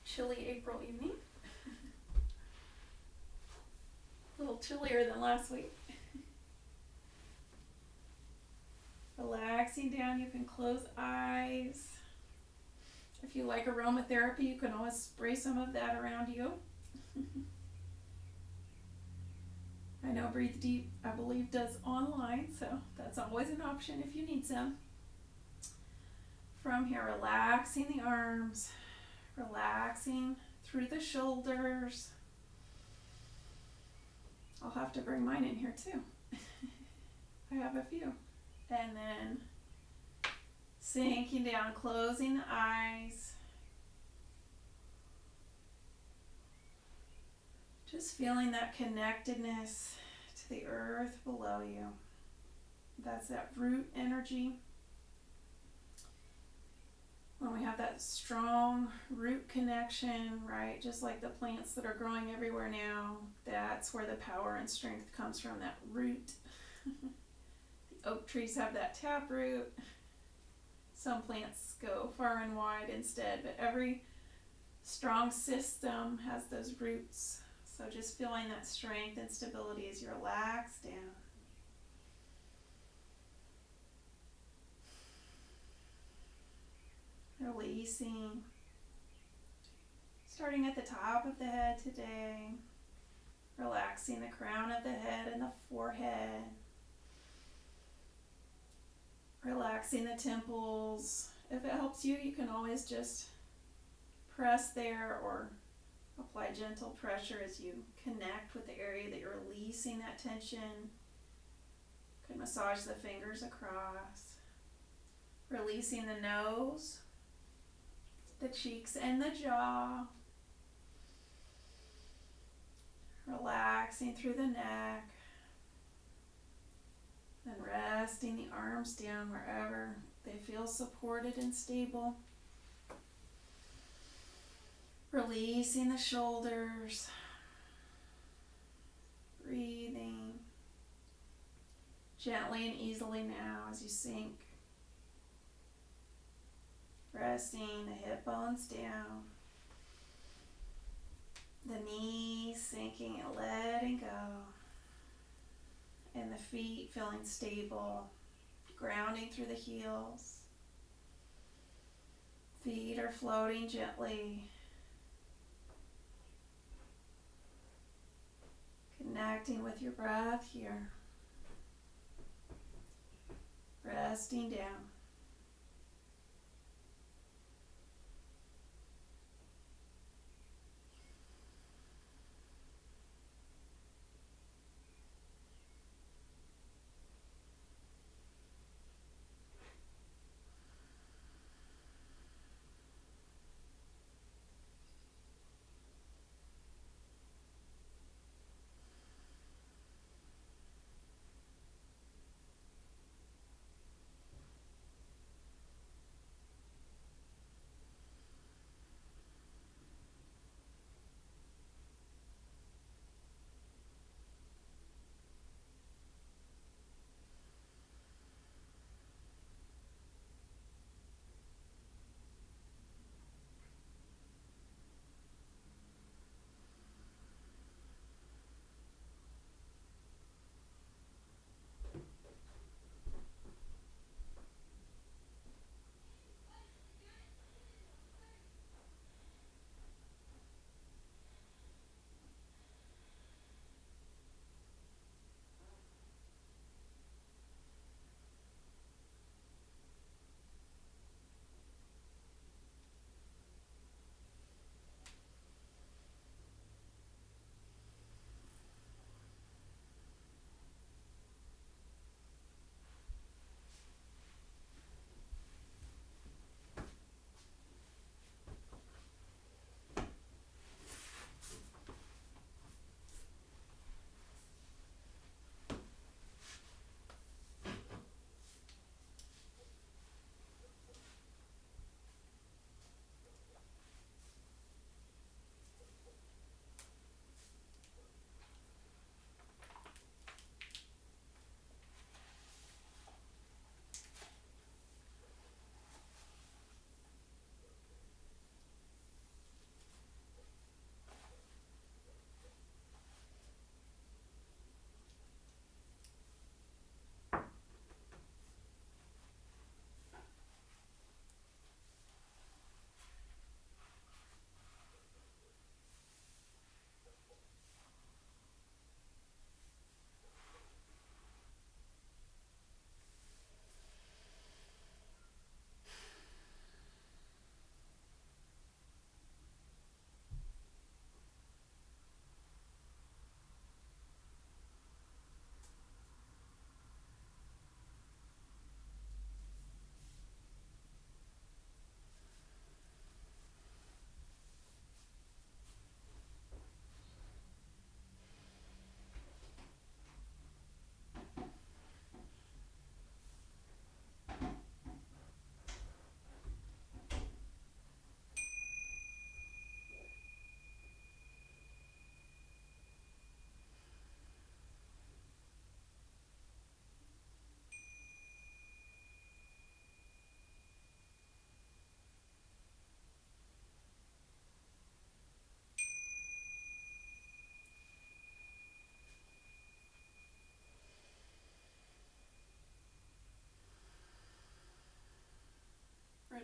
chilly April evening. A little chillier than last week. Relaxing down, you can close eyes. If you like aromatherapy, you can always spray some of that around you. I know Breathe Deep, I believe, does online, so that's always an option if you need some. From here, relaxing the arms, relaxing through the shoulders. I'll have to bring mine in here too. I have a few. And then sinking down, closing the eyes. Just feeling that connectedness to the earth below you. That's that root energy. When we have that strong root connection, right, just like the plants that are growing everywhere now, that's where the power and strength comes from, that root. The oak trees have that taproot. Some plants go far and wide instead, but every strong system has those roots. So just feeling that strength and stability as you relax down. Releasing. Starting at the top of the head today. Relaxing the crown of the head and the forehead. Relaxing the temples. If it helps you, you can always just press there or apply gentle pressure as you connect with the area that you're releasing that tension. You can massage the fingers across. Releasing the nose, the cheeks, and the jaw. Relaxing through the neck. Then resting the arms down wherever they feel supported and stable. Releasing the shoulders. Breathing gently and easily now as you sink. Resting the hip bones down. The knees sinking and letting go. And the feet feeling stable, grounding through the heels. Feet are floating gently. Connecting with your breath here. Resting down.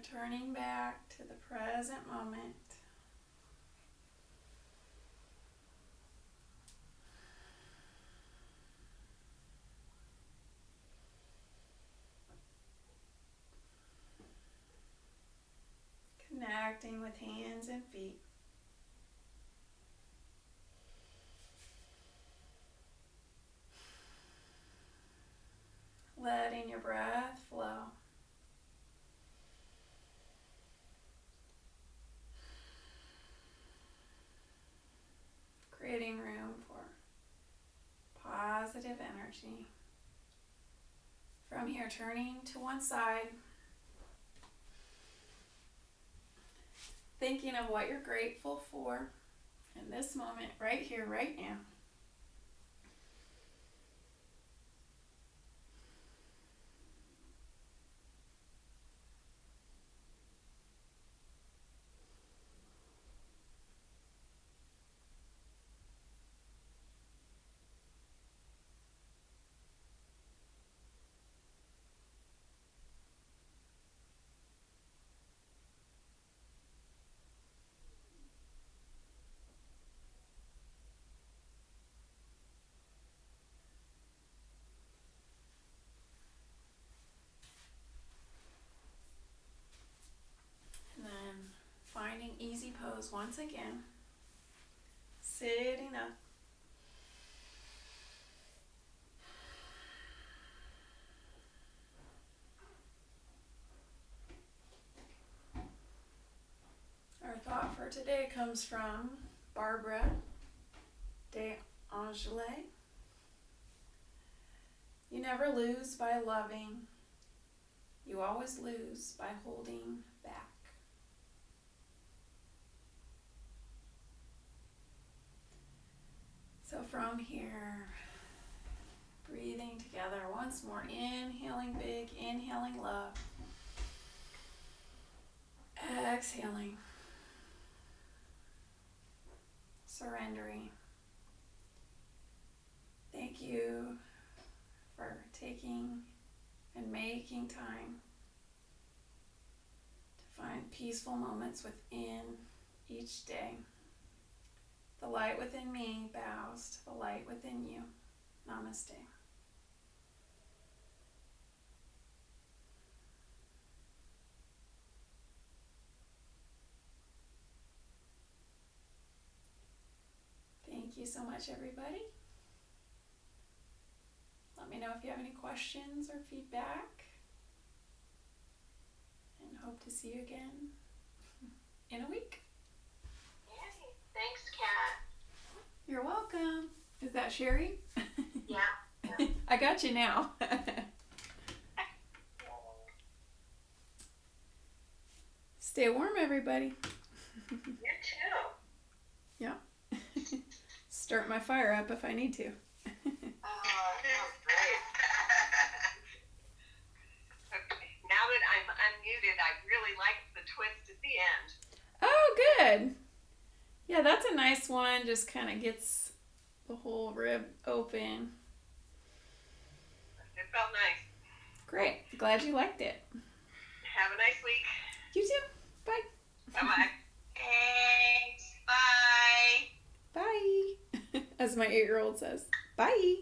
Returning back to the present moment. Connecting with hands and feet. Letting your breath flow. Creating room for positive energy. From here, turning to one side. Thinking of what you're grateful for in this moment, right here, right now. And then finding easy pose once again. Sitting up. Our thought for today comes from Barbara de Angelet. You never lose by loving. You always lose by holding back. So from here, breathing together once more, inhaling big, inhaling love. Exhaling. Surrendering. Thank you for taking and making time to find peaceful moments within each day. The light within me bows to the light within you. Namaste. Thank you so much, everybody. Let me know if you have any questions or feedback. And hope to see you again in a week. Yay. Thanks, Kat. You're welcome. Is that Sherry? Yeah. I got you now. Stay warm, everybody. You too. Yeah. Start my fire up if I need to. Oh, great. Okay. Now that I'm unmuted, I really like the twist at the end. Oh, good. Yeah, that's a nice one. Just kind of gets the whole rib open. It felt nice. Great. Glad you liked it. Have a nice week. You too. Bye. Bye-bye. Thanks. Bye. Bye. As my 8-year-old says. Bye.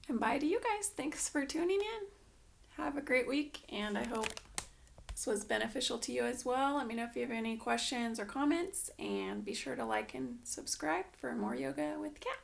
And bye to you guys. Thanks for tuning in. Have a great week, and I hope this was beneficial to you as well. Let me know if you have any questions or comments, and be sure to like and subscribe for more yoga with Kat.